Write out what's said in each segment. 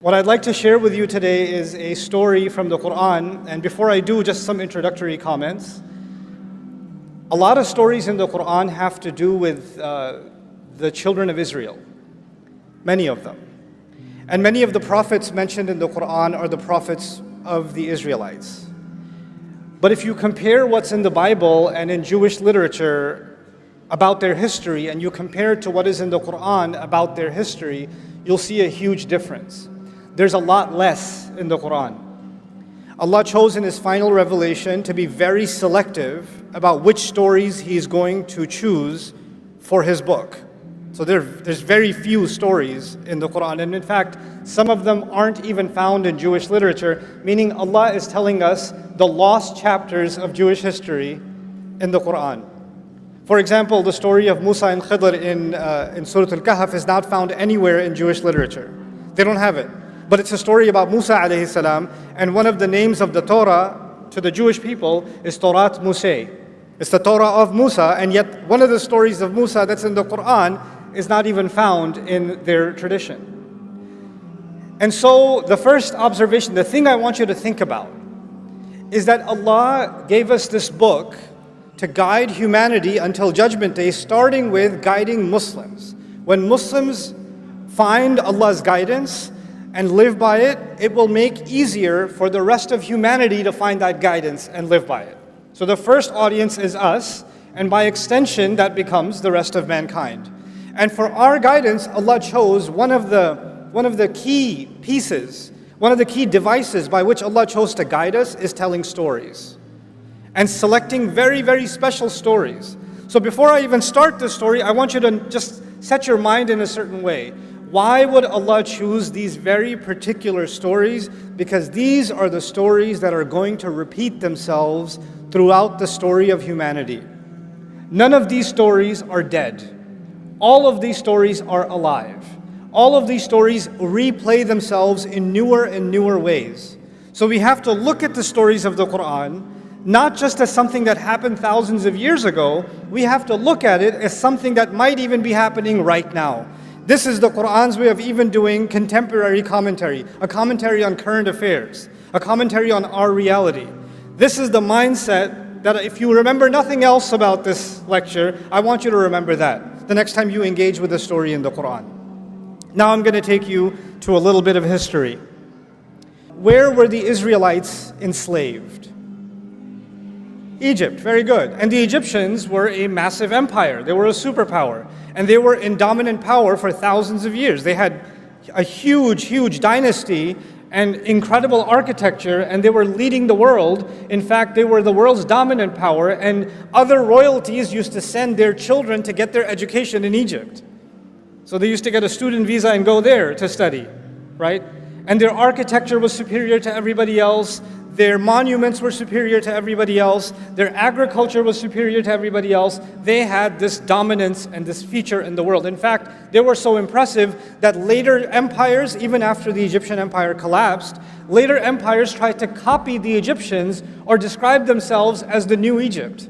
What I'd like to share with you today is a story from the Qur'an, and before I do, just some introductory comments. A lot of stories in the Qur'an have to do with the children of Israel, many of them. And many of the prophets mentioned in the Qur'an are the prophets of the Israelites. But if you compare what's in the Bible and in Jewish literature about their history, and you compare it to what is in the Qur'an about their history, you'll see a huge difference. There's a lot less in the Qur'an. Allah chose in His final revelation to be very selective about which stories He is going to choose for His book. So there's very few stories in the Qur'an, and in fact, some of them aren't even found in Jewish literature, meaning Allah is telling us the lost chapters of Jewish history in the Qur'an. For example, the story of Musa and Khidr in Surah Al-Kahf is not found anywhere in Jewish literature. They don't have it. But it's a story about Musa alayhi salam, and one of the names of the Torah to the Jewish people is Torah Musa. It's the Torah of Musa, and yet one of the stories of Musa that's in the Qur'an is not even found in their tradition. And so the first observation, the thing I want you to think about, is that Allah gave us this book to guide humanity until Judgment Day, starting with guiding Muslims. When Muslims find Allah's guidance and live by it, it will make easier for the rest of humanity to find that guidance and live by it. So the first audience is us, and by extension, that becomes the rest of mankind. And for our guidance, Allah chose one of the key pieces, one of the key devices by which Allah chose to guide us is telling stories and selecting very, very special stories. So before I even start this story, I want you to just set your mind in a certain way. Why would Allah choose these very particular stories? Because these are the stories that are going to repeat themselves throughout the story of humanity. None of these stories are dead. All of these stories are alive. All of these stories replay themselves in newer and newer ways. So we have to look at the stories of the Qur'an not just as something that happened thousands of years ago. We have to look at it as something that might even be happening right now. This is the Qur'an's way of even doing contemporary commentary, a commentary on current affairs, a commentary on our reality. This is the mindset that if you remember nothing else about this lecture, I want you to remember that the next time you engage with a story in the Qur'an. Now I'm going to take you to a little bit of history. Where were the Israelites enslaved? Egypt, very good. And the Egyptians were a massive empire. They were a superpower. And they were in dominant power for thousands of years. They had a huge, huge dynasty and incredible architecture, and they were leading the world. In fact, they were the world's dominant power, and other royalties used to send their children to get their education in Egypt. So they used to get a student visa and go there to study, right? And their architecture was superior to everybody else. Their monuments were superior to everybody else. Their agriculture was superior to everybody else. They had this dominance and this feature in the world. In fact, they were so impressive that later empires, even after the Egyptian empire collapsed, later empires tried to copy the Egyptians or describe themselves as the new Egypt.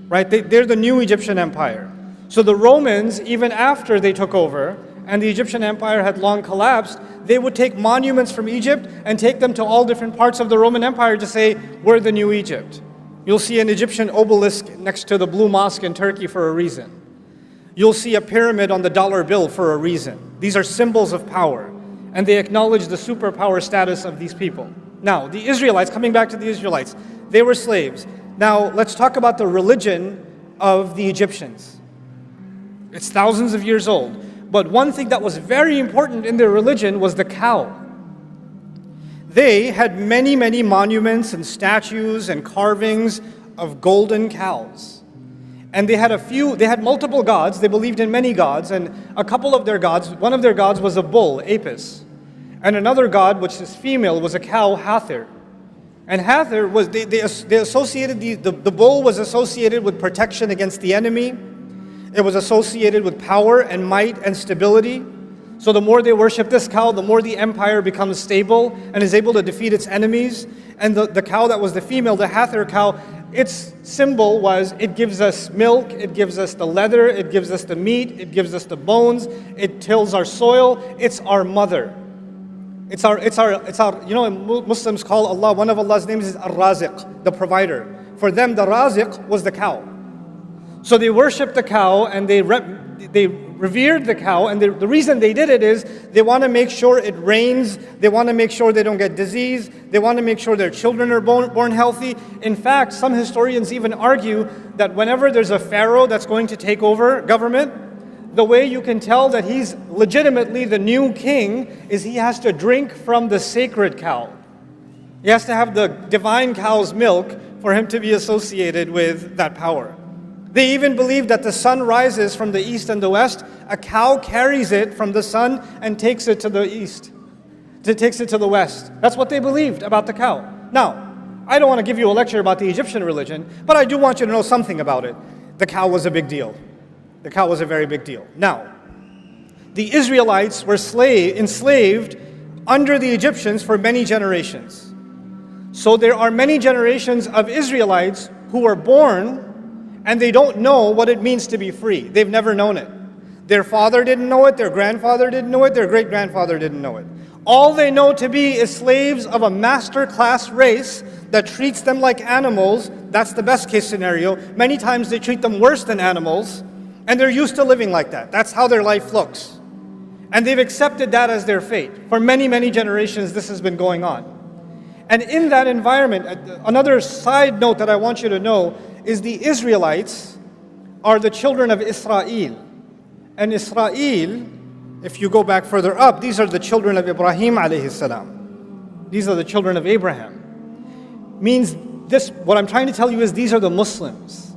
Right? They're the new Egyptian empire. So the Romans, even after they took over, and the Egyptian empire had long collapsed, they would take monuments from Egypt and take them to all different parts of the Roman Empire to say, we're the new Egypt. You'll see an Egyptian obelisk next to the Blue Mosque in Turkey for a reason. You'll see a pyramid on the dollar bill for a reason. These are symbols of power, and they acknowledge the superpower status of these people. Now, the Israelites, coming back to the Israelites, they were slaves. Now, let's talk about the religion of the Egyptians. It's thousands of years old. But one thing that was very important in their religion was the cow. They had many, many monuments and statues and carvings of golden cows. And they had multiple gods. They believed in many gods, and a couple of their gods, one of their gods was a bull, Apis. And another god, which is female, was a cow, Hathor. And Hathor was, they associated, the bull was associated with protection against the enemy. It was associated with power and might and stability. So the more they worship this cow, the more the empire becomes stable and is able to defeat its enemies. And the cow that was the female, the Hathor cow, its symbol was it gives us milk, it gives us the leather, it gives us the meat, it gives us the bones, it tills our soil, it's our mother. Muslims call Allah, one of Allah's names is Ar-Raziq, the provider. For them, the Raziq was the cow. So they worshipped the cow and they revered the cow, and the reason they did it is they want to make sure it rains, they want to make sure they don't get disease, they want to make sure their children are born healthy. In fact, some historians even argue that whenever there's a pharaoh that's going to take over government, the way you can tell that he's legitimately the new king is he has to drink from the sacred cow. He has to have the divine cow's milk for him to be associated with that power. They even believe that the sun rises from the east and the west. A cow carries it from the sun and takes it to the east. It takes it to the west. That's what they believed about the cow. Now, I don't want to give you a lecture about the Egyptian religion, but I do want you to know something about it. The cow was a big deal. The cow was a very big deal. Now, the Israelites were enslaved under the Egyptians for many generations. So there are many generations of Israelites who were born and they don't know what it means to be free. They've never known it. Their father didn't know it, their grandfather didn't know it, their great-grandfather didn't know it. All they know to be is slaves of a master class race that treats them like animals. That's the best case scenario. Many times they treat them worse than animals, and they're used to living like that. That's how their life looks. And they've accepted that as their fate. For many, many generations, this has been going on. And in that environment, another side note that I want you to know is the Israelites are the children of Israel. And Israel, if you go back further up, these are the children of Ibrahim alayhi salam. These are the children of Abraham. Means this, what I'm trying to tell you is these are the Muslims.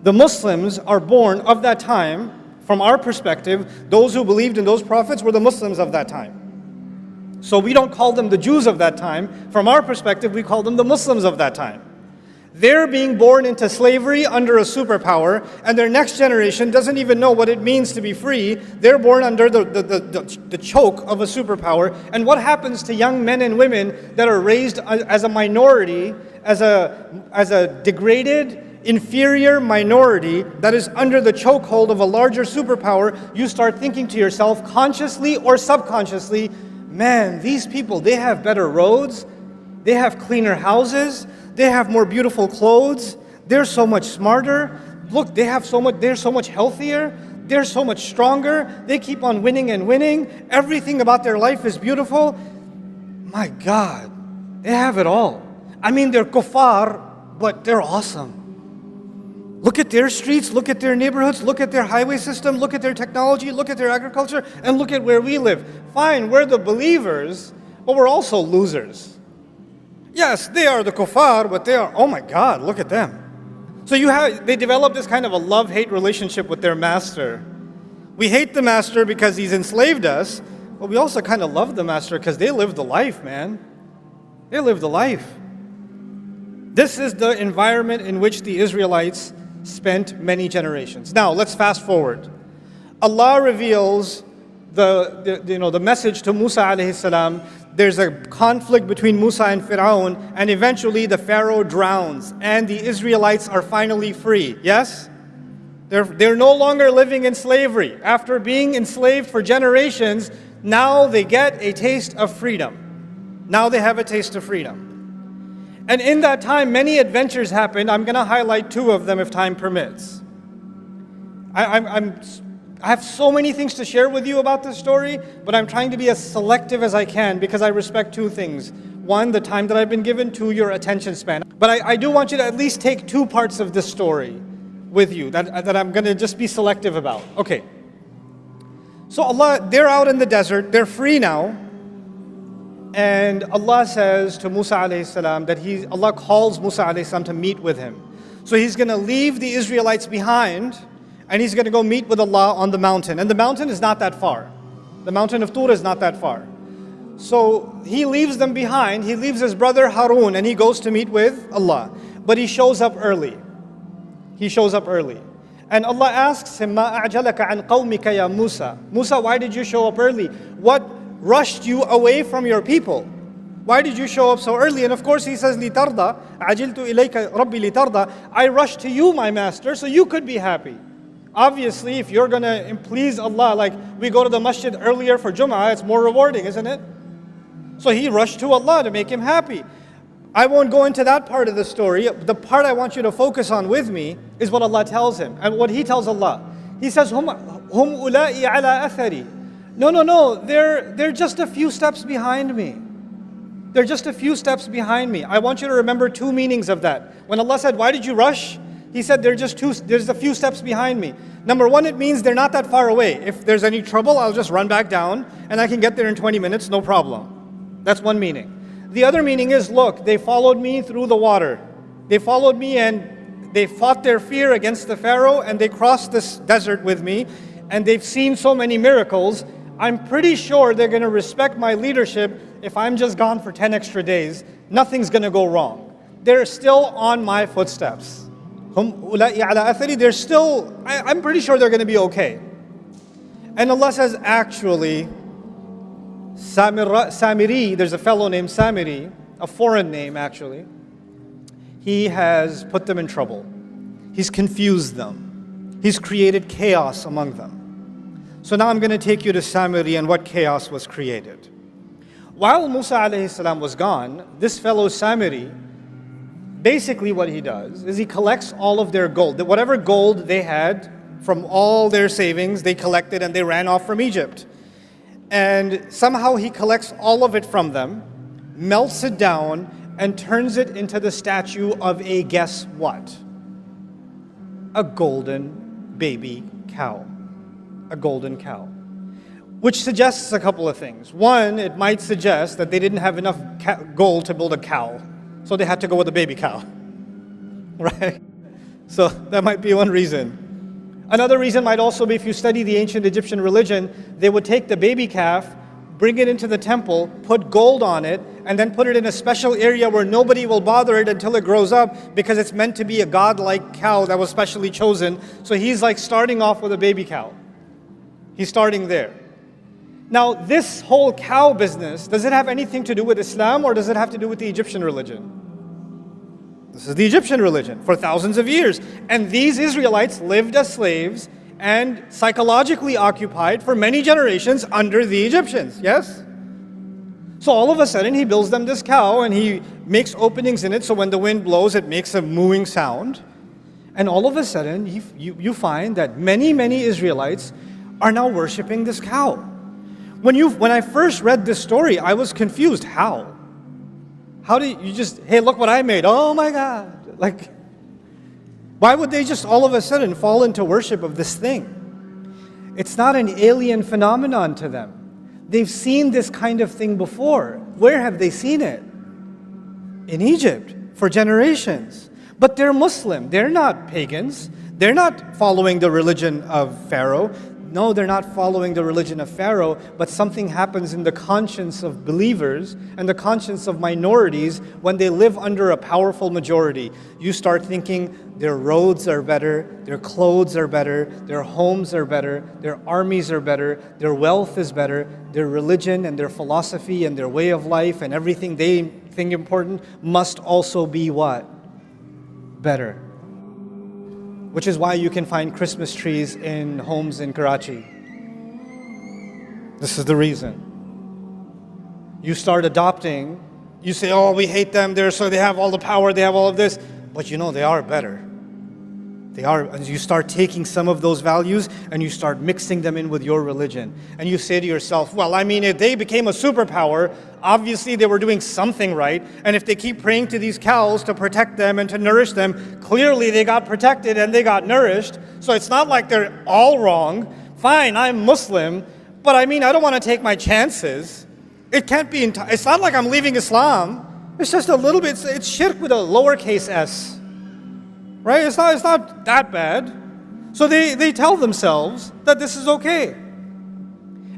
The Muslims are born of that time. From our perspective, those who believed in those prophets were the Muslims of that time. So we don't call them the Jews of that time. From our perspective, we call them the Muslims of that time. They're being born into slavery under a superpower, and their next generation doesn't even know what it means to be free. They're born under the choke of a superpower. And what happens to young men and women that are raised as a minority, as a degraded, inferior minority that is under the chokehold of a larger superpower? You start thinking to yourself, consciously or subconsciously, man, these people, they have better roads, they have cleaner houses, they have more beautiful clothes, they're so much smarter, look, they're so much healthier, they're so much stronger, they keep on winning and winning, everything about their life is beautiful. My God, they have it all. I mean, they're kuffar, but they're awesome. Look at their streets, look at their neighborhoods, look at their highway system, look at their technology, look at their agriculture, and look at where we live. Fine, we're the believers, but we're also losers. Yes, they are the kuffar, but they are, oh my God, look at them. So they develop this kind of a love-hate relationship with their master. We hate the master because he's enslaved us, but we also kind of love the master because they live the life, man. They live the life. This is the environment in which the Israelites spent many generations. Now, let's fast forward. Allah reveals the message to Musa alayhi salam. There's a conflict between Musa and Fir'aun, and eventually the Pharaoh drowns, and the Israelites are finally free. Yes? They're no longer living in slavery. After being enslaved for generations, now they get a taste of freedom. Now they have a taste of freedom. And in that time, many adventures happened. I'm going to highlight two of them if time permits. I have so many things to share with you about this story, but I'm trying to be as selective as I can because I respect two things. One, the time that I've been given. Two, your attention span. But I do want you to at least take two parts of this story with you that I'm going to just be selective about. Okay. So they're out in the desert. They're free now. And Allah says to Musa alayhi salam that Allah calls Musa alayhi salam to meet with him. So he's going to leave the Israelites behind and he's going to go meet with Allah on the mountain. And the mountain is not that far. The mountain of Tur is not that far. So he leaves them behind. He leaves his brother Harun and he goes to meet with Allah. But he shows up early. He shows up early. And Allah asks him, مَا أَعْجَلَكَ عَنْ قَوْمِكَ يَا Musa. Musa, why did you show up early? What rushed you away from your people? Why did you show up so early? And of course he says, لِتَرْضَى عَجِلْتُ إِلَيْكَ رَبِّي لِتَرْضَى. I rushed to you, my master, so you could be happy. Obviously, if you're going to please Allah, like we go to the masjid earlier for Jum'ah, it's more rewarding, isn't it? So he rushed to Allah to make him happy. I won't go into that part of the story. The part I want you to focus on with me is what Allah tells him. And what he tells Allah. He says, Hum ula'i ala athari. No, they're just a few steps behind me. They're just a few steps behind me. I want you to remember two meanings of that. When Allah said, why did you rush? He said, there's a few steps behind me. Number one, it means they're not that far away. If there's any trouble, I'll just run back down and I can get there in 20 minutes, no problem. That's one meaning. The other meaning is, look, they followed me through the water. They followed me and they fought their fear against the Pharaoh and they crossed this desert with me and they've seen so many miracles. I'm pretty sure they're going to respect my leadership if I'm just gone for 10 extra days. Nothing's going to go wrong. They're still on my footsteps. They're still, I'm pretty sure they're going to be okay. And Allah says, actually, Samiri, there's a fellow named Samiri, a foreign name actually. He has put them in trouble. He's confused them. He's created chaos among them. So now I'm going to take you to Samiri and what chaos was created. While Musa alayhi salam was gone, this fellow Samiri, basically what he does is he collects all of their gold. Whatever gold they had from all their savings, they collected and they ran off from Egypt. And somehow he collects all of it from them, melts it down, and turns it into the statue of a guess what? A golden baby cow. A golden cow. Which suggests a couple of things. One, it might suggest that they didn't have enough gold to build a cow, so they had to go with a baby cow. Right? So that might be one reason. Another reason might also be if you study the ancient Egyptian religion, they would take the baby calf, bring it into the temple, put gold on it, and then put it in a special area where nobody will bother it until it grows up because it's meant to be a godlike cow that was specially chosen. So he's like starting off with a baby cow. He's starting there. Now, this whole cow business, does it have anything to do with Islam or does it have to do with the Egyptian religion? This is the Egyptian religion for thousands of years. And these Israelites lived as slaves and psychologically occupied for many generations under the Egyptians, yes? So all of a sudden he builds them this cow and he makes openings in it so when the wind blows it makes a mooing sound. And all of a sudden you find that many Israelites are now worshiping this cow. When I first read this story, I was confused. How? How do you just, hey, look what I made. Oh my God. Like, why would they just all of a sudden fall into worship of this thing? It's not an alien phenomenon to them. They've seen this kind of thing before. Where have they seen it? In Egypt for generations. But they're Muslim. They're not pagans. They're not following the religion of Pharaoh. No, they're not following the religion of Pharaoh, but something happens in the conscience of believers and the conscience of minorities when they live under a powerful majority. You start thinking their roads are better, their clothes are better, their homes are better, their armies are better, their wealth is better, their religion and their philosophy and their way of life and everything they think important must also be what? Better. Which is why you can find Christmas trees in homes in Karachi. This is the reason. You start adopting, you say, oh, we hate them, they have all the power, they have all of this. But you know, they are better. They are, and you start taking some of those values and you start mixing them in with your religion. And you say to yourself, well, I mean, if they became a superpower, obviously they were doing something right. And if they keep praying to these cows to protect them and to nourish them, clearly they got protected and they got nourished. So it's not like they're all wrong. Fine, I'm Muslim, but I mean, I don't want to take my chances. It can't be, it's not like I'm leaving Islam. It's just a little bit, it's shirk with a lowercase s. Right? It's not that bad. So they tell themselves that this is okay.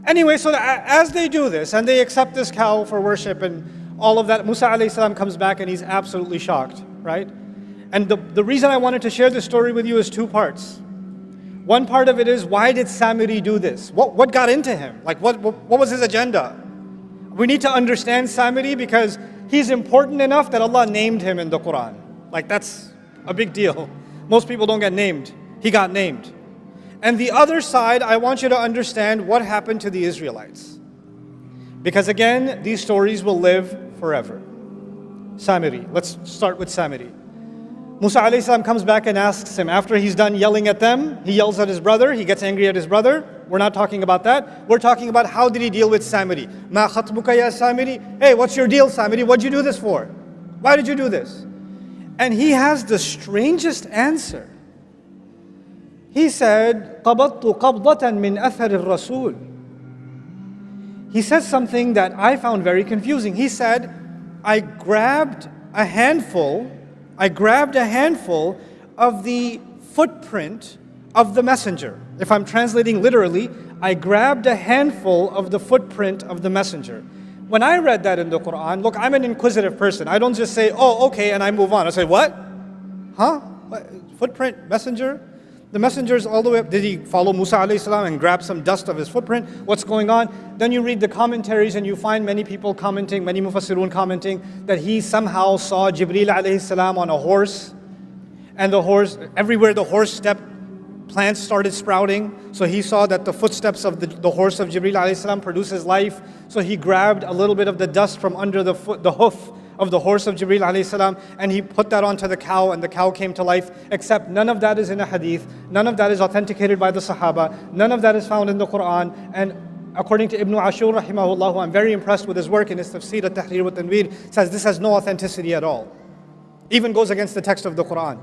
Anyway, so as they do this and they accept this cow for worship and all of that, Musa alayhi salam comes back and he's absolutely shocked, right? And the reason I wanted to share this story with you is two parts. One part of it is, why did Samiri do this? What got into him? Like what was his agenda? We need to understand Samiri because he's important enough that Allah named him in the Qur'an. Like that's a big deal. Most people don't get named. He got named. And the other side, I want you to understand what happened to the Israelites. Because again, these stories will live forever. Samiri. Let's start with Samiri. Musa alayhi salam comes back and asks him, after he's done yelling at them, he yells at his brother, he gets angry at his brother. We're not talking about that. We're talking about how did he deal with Samiri. Ma khatbuka ya Samiri? Hey, what's your deal, Samiri? What'd you do this for? Why did you do this? And he has the strangest answer. He said, قَبَضْتُ قَبْضَةً مِّنْ أَثَرِ الرَّسُولِ. He said something that I found very confusing. He said, I grabbed a handful of the footprint of the messenger. If I'm translating literally, I grabbed a handful of the footprint of the messenger. When I read that in the Qur'an, look, I'm an inquisitive person. I don't just say, oh, okay, and I move on. I say, what? Huh? What? Footprint, messenger? The messenger's all the way up. Did he follow Musa alayhi salam and grab some dust of his footprint? What's going on? Then you read the commentaries and you find many people commenting, many mufassirun commenting, that he somehow saw Jibreel alayhi salam on a horse. And the horse, everywhere the horse stepped, plants started sprouting. So he saw that the footsteps of the horse of Jibreel alayhi salam produces life. So he grabbed a little bit of the dust from under the hoof of the horse of Jibreel alayhi salam, and he put that onto the cow, and the cow came to life. Except none of that is in a hadith, none of that is authenticated by the Sahaba, none of that is found in the Quran. And according to Ibn Ashur rahimahullah, who I'm very impressed with his work in his tafsir at-Tahrir wa Tanwir, says this has no authenticity at all. Even goes against the text of the Quran.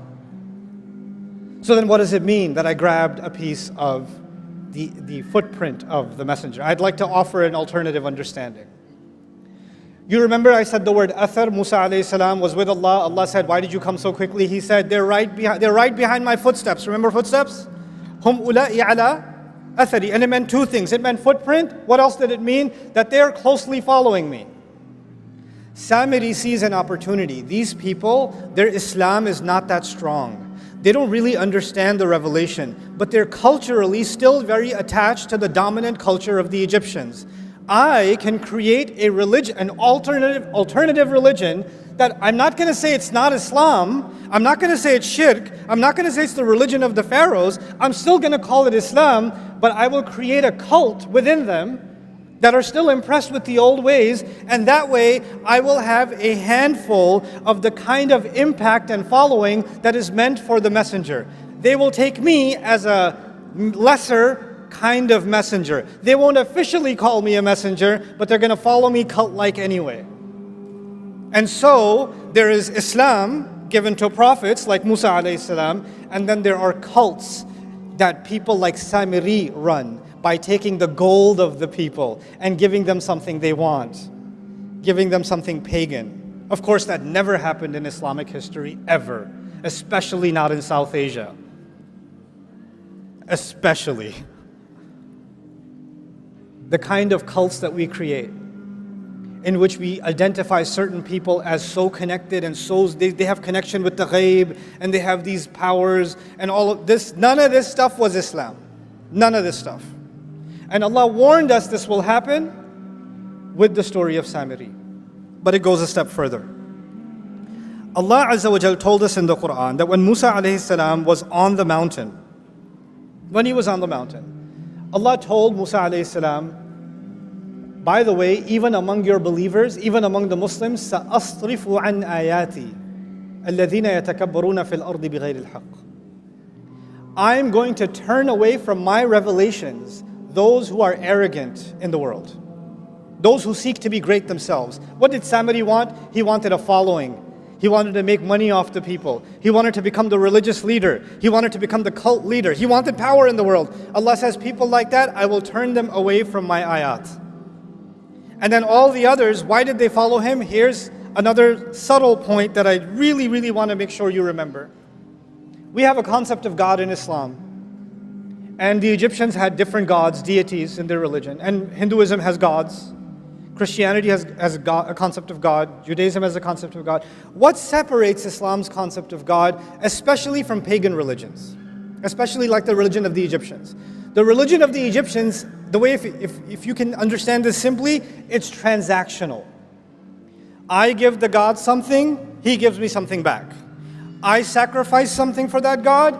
So then what does it mean that I grabbed a piece of the footprint of the messenger? I'd like to offer an alternative understanding. You remember I said the word athar. Musa alayhi salam was with Allah. Allah said, why did you come so quickly? He said, they're right behind my footsteps. Remember footsteps? Hum ula'i ala athari. And it meant two things. It meant footprint. What else did it mean? That they're closely following me. Samiri sees an opportunity. These people, their Islam is not that strong. They don't really understand the revelation, but they're culturally still very attached to the dominant culture of the Egyptians. I can create a religion, an alternative religion that I'm not going to say it's not Islam, I'm not going to say it's shirk, I'm not going to say it's the religion of the pharaohs, I'm still going to call it Islam, but I will create a cult within them that are still impressed with the old ways, and that way I will have a handful of the kind of impact and following that is meant for the messenger. They will take me as a lesser kind of messenger. They won't officially call me a messenger, but they're going to follow me cult-like anyway. And so there is Islam given to prophets like Musa alayhi salam, and then there are cults that people like Samiri run by taking the gold of the people and giving them something they want, giving them something pagan. Of course, that never happened in Islamic history, ever, especially not in South Asia. Especially. The kind of cults that we create, in which we identify certain people as so connected and so they have connection with the ghaib and they have these powers and all of this. None of this stuff was Islam. None of this stuff. And Allah warned us this will happen with the story of Samiri. But it goes a step further. Allah Azza wa Jal told us in the Quran that when Musa alayhi salam was on the mountain, when he was on the mountain, Allah told Musa alayhi salam, by the way, even among your believers, even among the Muslims, سَأَصْرِفُ عَنْ آيَاتِي الَّذِينَ يَتَكَبَّرُونَ فِي الْأَرْضِ بِغَيْرِ الْحَقِّ. I'm going to turn away from my revelations those who are arrogant in the world, those who seek to be great themselves. What did Samiri want? He wanted a following. He wanted to make money off the people. He wanted to become the religious leader. He wanted to become the cult leader. He wanted power in the world. Allah says, people like that, I will turn them away from my ayat. And then all the others, why did they follow him? Here's another subtle point that I really, really want to make sure you remember. We have a concept of God in Islam. And the Egyptians had different gods, deities in their religion. And Hinduism has gods. Christianity has a concept of God. Judaism has a concept of God. What separates Islam's concept of God, especially from pagan religions? Especially like the religion of the Egyptians. The religion of the Egyptians, the way if you can understand this simply, it's transactional. I give the God something, he gives me something back. I sacrifice something for that God,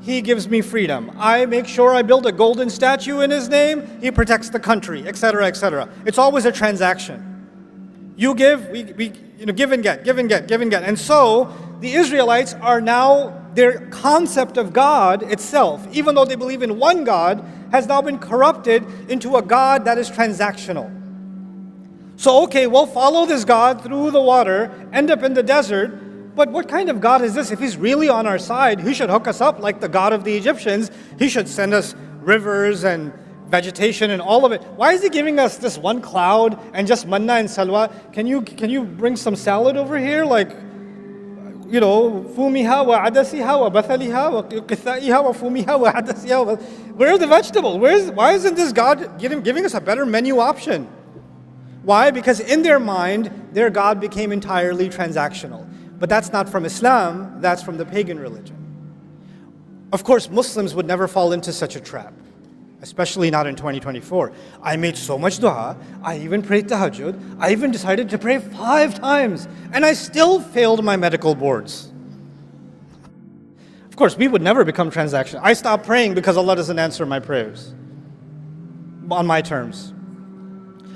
He gives me freedom. I make sure I build a golden statue in his name, he protects the country, etc., etc. It's always a transaction. You give, we give and get, give and get, give and get. And so the Israelites are now, their concept of God itself, even though they believe in one God, has now been corrupted into a God that is transactional. So okay, we'll follow this God through the water, end up in the desert, but what kind of God is this? If he's really on our side, he should hook us up like the God of the Egyptians. He should send us rivers and vegetation and all of it. Why is he giving us this one cloud and just manna and salwa? Can you bring some salad over here? Like, fumiha wa adasiha wa bathaliha wa qithaiha wa fumiha wa adasiha. Where are the vegetables? Why isn't this God giving us a better menu option? Why? Because in their mind, their God became entirely transactional. But that's not from Islam, that's from the pagan religion. Of course, Muslims would never fall into such a trap, especially not in 2024. I made so much dua, I even prayed tahajjud, I even decided to pray 5 times, and I still failed my medical boards. Of course, we would never become transactional. I stopped praying because Allah doesn't answer my prayers on my terms.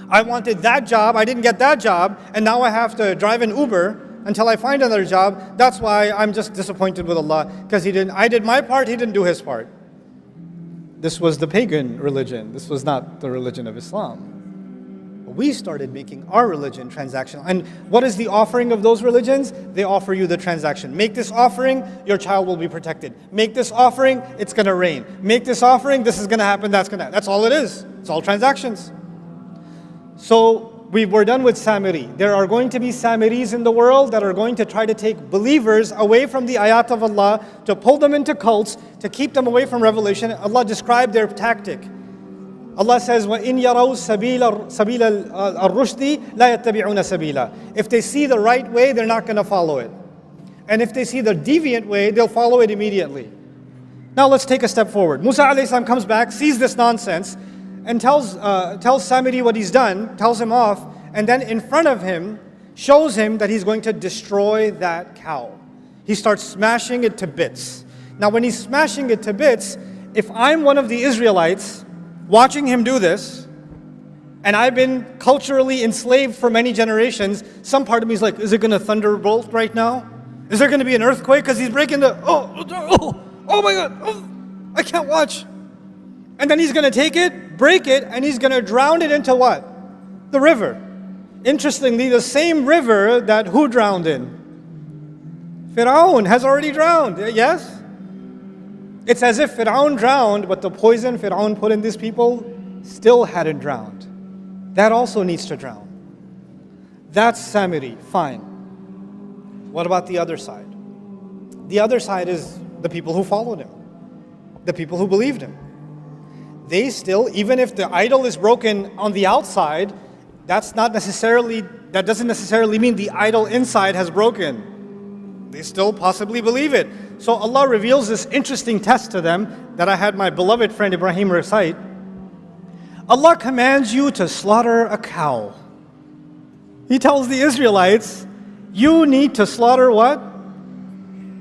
I wanted that job, I didn't get that job, and now I have to drive an Uber until I find another job. That's why I'm just disappointed with Allah, because I did my part, He didn't do His part. This was the pagan religion. This was not the religion of Islam. We started making our religion transactional. And what is the offering of those religions? They offer you the transaction. Make this offering, your child will be protected. Make this offering, it's going to rain. Make this offering, this is going to happen, that's all it is. It's all transactions. So we're done with Samiri. There are going to be Samiris in the world that are going to try to take believers away from the ayat of Allah, to pull them into cults, to keep them away from revelation. Allah described their tactic. Allah says, وَإِنْ يَرَوْا سَبِيلَ الرُّشْدِ لَا يَتَّبِعُونَ سَبِيلًا. If they see the right way, they're not going to follow it. And if they see the deviant way, they'll follow it immediately. Now let's take a step forward. Musa alayhi salam comes back, sees this nonsense, and tells Samiri what he's done, tells him off, and then in front of him, shows him that he's going to destroy that cow. He starts smashing it to bits. Now when he's smashing it to bits, if I'm one of the Israelites watching him do this, and I've been culturally enslaved for many generations, some part of me is like, is it going to thunderbolt right now? Is there going to be an earthquake? Because he's breaking oh my God, I can't watch. And then he's going to take it, break it, and he's going to drown it into what? The river. Interestingly, the same river that who drowned in? Fir'aun has already drowned, yes? It's as if Fir'aun drowned, but the poison Fir'aun put in these people still hadn't drowned. That also needs to drown. That's Samiri, fine. What about the other side? The other side is the people who followed him, the people who believed him. They still, even if the idol is broken on the outside, that doesn't necessarily mean the idol inside has broken. They still possibly believe it. So Allah reveals this interesting test to them that I had my beloved friend Ibrahim recite. Allah commands you to slaughter a cow. He tells the Israelites, you need to slaughter what?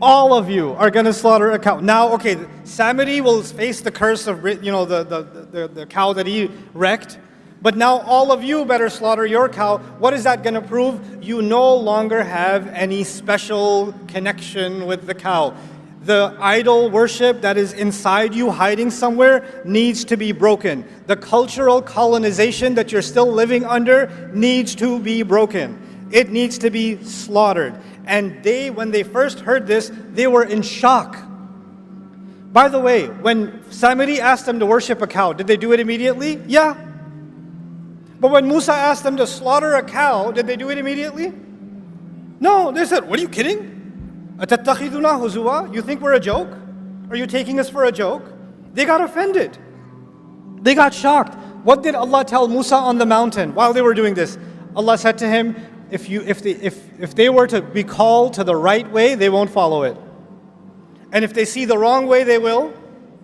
All of you are going to slaughter a cow. Now, okay, Samiri will face the curse of the cow that he wrecked. But now all of you better slaughter your cow. What is that going to prove? You no longer have any special connection with the cow. The idol worship that is inside you, hiding somewhere, needs to be broken. The cultural colonization that you're still living under needs to be broken. It needs to be slaughtered. And when they first heard this, they were in shock. By the way, when Samiri asked them to worship a cow, did they do it immediately? Yeah. But when Musa asked them to slaughter a cow, did they do it immediately? No, they said, what are you kidding? أَتَتَّخِذُنَا هُزُوًا? You think we're a joke? Are you taking us for a joke? They got offended. They got shocked. What did Allah tell Musa on the mountain while they were doing this? Allah said to him, if they were to be called to the right way, they won't follow it. And if they see the wrong way, they will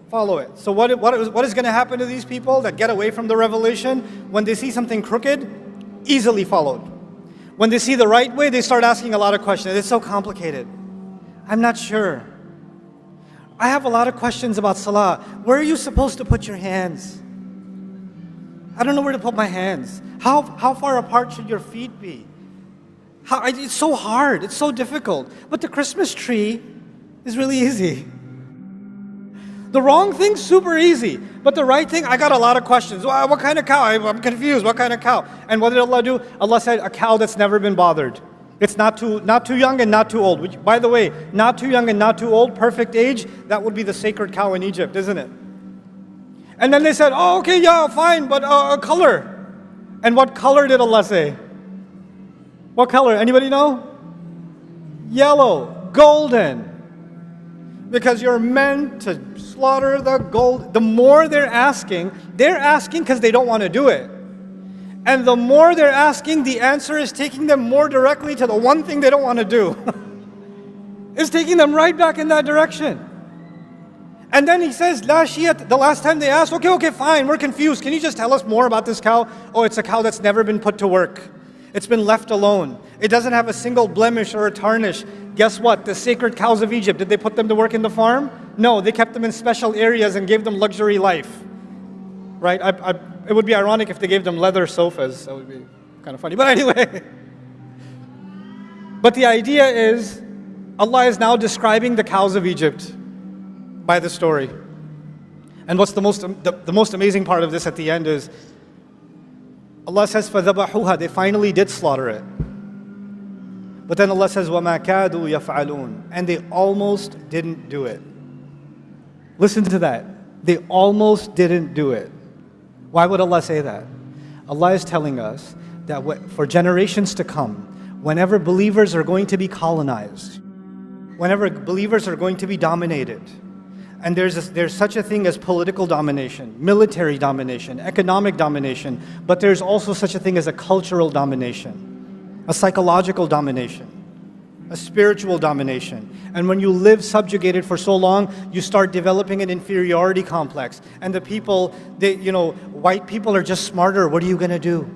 follow it. So what is going to happen to these people that get away from the revelation? When they see something crooked, easily followed. When they see the right way, they start asking a lot of questions. It's so complicated. I'm not sure. I have a lot of questions about salah. Where are you supposed to put your hands? I don't know where to put my hands. How far apart should your feet be? It's so hard, it's so difficult. But the Christmas tree is really easy. The wrong thing's super easy, but the right thing, I got a lot of questions. What kind of cow? I'm confused. What kind of cow? And what did Allah do? Allah said, a cow that's never been bothered. It's not too young and not too old. Which, by the way, not too young and not too old, perfect age, that would be the sacred cow in Egypt, isn't it? And then they said, oh, okay, yeah, fine, but color. And what color did Allah say? What color? Anybody know? Yellow, golden. Because you're meant to slaughter the gold. The more they're asking because they don't want to do it. And the more they're asking, the answer is taking them more directly to the one thing they don't want to do. It's taking them right back in that direction. And then he says, La shiyat, the last time they asked, okay, fine, we're confused. Can you just tell us more about this cow? Oh, it's a cow that's never been put to work. It's been left alone. It doesn't have a single blemish or a tarnish. Guess what? The sacred cows of Egypt, did they put them to work in the farm? No, they kept them in special areas and gave them luxury life. Right? It would be ironic if they gave them leather sofas. That would be kind of funny. But anyway. But the idea is, Allah is now describing the cows of Egypt by the story. And what's the most amazing part of this at the end is, Allah says, فَذَبَحُوهَا, they finally did slaughter it. But then Allah says, وَمَا كَادُوا يَفْعَلُونَ, and they almost didn't do it. Listen to that. They almost didn't do it. Why would Allah say that? Allah is telling us that for generations to come, whenever believers are going to be colonized, whenever believers are going to be dominated, and there's such a thing as political domination, military domination, economic domination, but there's also such a thing as a cultural domination, a psychological domination, a spiritual domination. And when you live subjugated for so long, you start developing an inferiority complex. And the people, white people are just smarter. What are you going to do?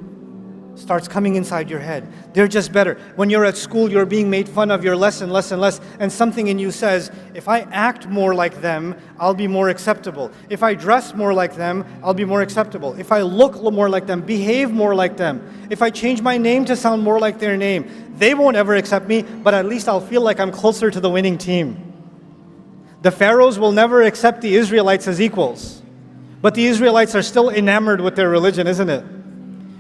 Starts coming inside your head. They're just better. When you're at school, you're being made fun of, you're less and less and less, and something in you says, if I act more like them, I'll be more acceptable. If I dress more like them, I'll be more acceptable. If I look more like them, behave more like them, if I change my name to sound more like their name, they won't ever accept me, but at least I'll feel like I'm closer to the winning team. The pharaohs will never accept the Israelites as equals, but the Israelites are still enamored with their religion, isn't it?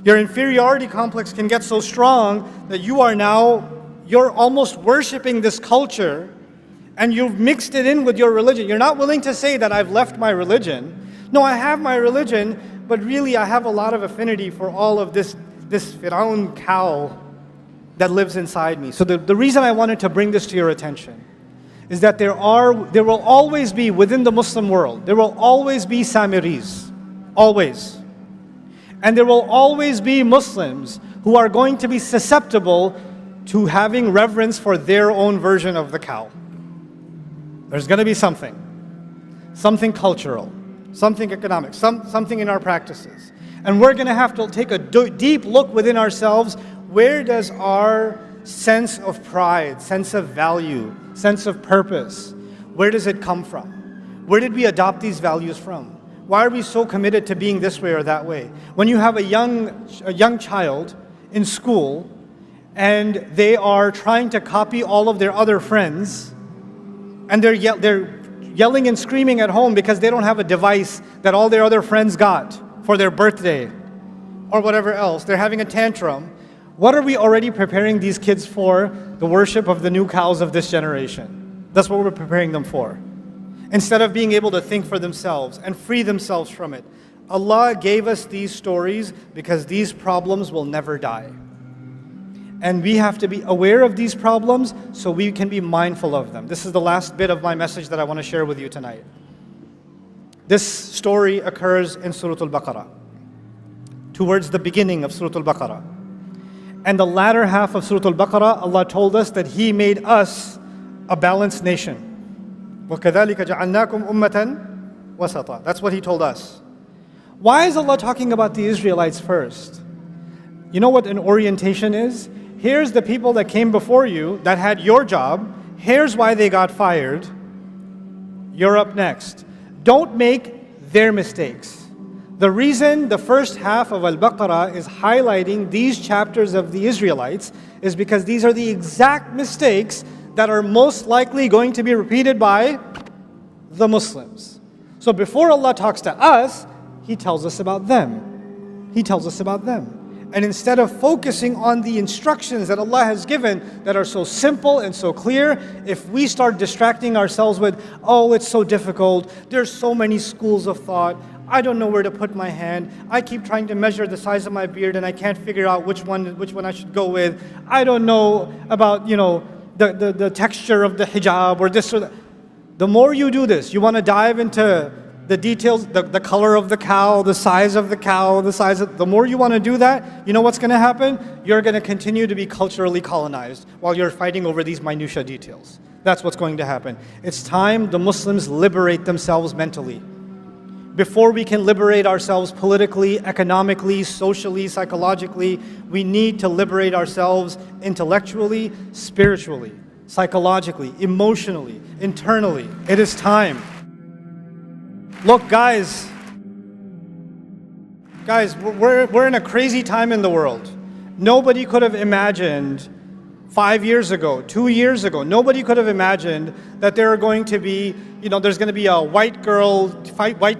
Your inferiority complex can get so strong that you're almost worshiping this culture and you've mixed it in with your religion. You're not willing to say that I've left my religion. No, I have my religion, but really I have a lot of affinity for all of this Firaun cow that lives inside me. So the reason I wanted to bring this to your attention is that there will always be, within the Muslim world, there will always be Samiris. Always. And there will always be Muslims who are going to be susceptible to having reverence for their own version of the cow. There's going to be something cultural, something economic, something in our practices. And we're going to have to take a deep look within ourselves. Where does our sense of pride, sense of value, sense of purpose, where does it come from? Where did we adopt these values from? Why are we so committed to being this way or that way? When you have a young child in school and they are trying to copy all of their other friends, and they're yelling and screaming at home because they don't have a device that all their other friends got for their birthday or whatever else, they're having a tantrum. What are we already preparing these kids for? The worship of the new cows of this generation. That's what we're preparing them for. Instead of being able to think for themselves and free themselves from it. Allah gave us these stories because these problems will never die. And we have to be aware of these problems so we can be mindful of them. This is the last bit of my message that I want to share with you tonight. This story occurs in Surah Al-Baqarah, towards the beginning of Surah Al-Baqarah. And the latter half of Surah Al-Baqarah, Allah told us that He made us a balanced nation. وَكَذَلِكَ جَعَلْنَاكُمْ أُمَّةً وَسَطًا. That's what He told us. Why is Allah talking about the Israelites first? You know what an orientation is? Here's the people that came before you that had your job. Here's why they got fired. You're up next. Don't make their mistakes. The reason the first half of Al-Baqarah is highlighting these chapters of the Israelites is because these are the exact mistakes that are most likely going to be repeated by the Muslims. So before Allah talks to us, He tells us about them. He tells us about them. And instead of focusing on the instructions that Allah has given that are so simple and so clear, if we start distracting ourselves with, oh, it's so difficult, there's so many schools of thought, I don't know where to put my hand, I keep trying to measure the size of my beard and I can't figure out which one I should go with, I don't know about, the texture of the hijab or this or that. The more you do this, you want to dive into the details, the color of the cow, the size of the cow, the more you want to do that, you know what's going to happen? You're going to continue to be culturally colonized while you're fighting over these minutia details. That's what's going to happen. It's time the Muslims liberate themselves mentally. Before we can liberate ourselves politically, economically, socially, psychologically, we need to liberate ourselves intellectually, spiritually, psychologically, emotionally, internally. It is time. Look, guys, we're in a crazy time in the world. Nobody could have imagined 5 years ago, 2 years ago, nobody could have imagined that there are going to be, there's going to be a white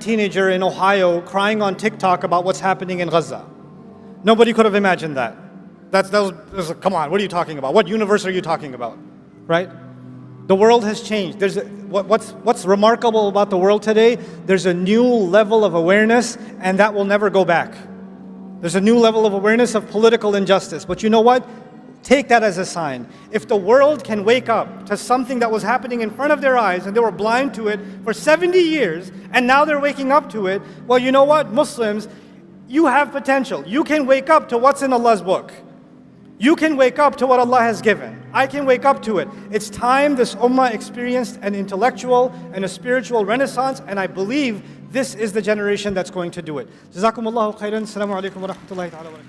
teenager in Ohio crying on TikTok about what's happening in Gaza. Nobody could have imagined that. That was come on, what are you talking about? What universe are you talking about? Right? The world has changed. What's remarkable about the world today? There's a new level of awareness, and that will never go back. There's a new level of awareness of political injustice. But you know what? Take that as a sign. If the world can wake up to something that was happening in front of their eyes and they were blind to it for 70 years, and now they're waking up to it, well, you know what, Muslims, you have potential. You can wake up to what's in Allah's book. You can wake up to what Allah has given. I can wake up to it. It's time this ummah experienced an intellectual and a spiritual renaissance, and I believe this is the generation that's going to do it. Jazakumullahu khairan. Assalamu alaikum wa rahmatullahi wa barakatuh.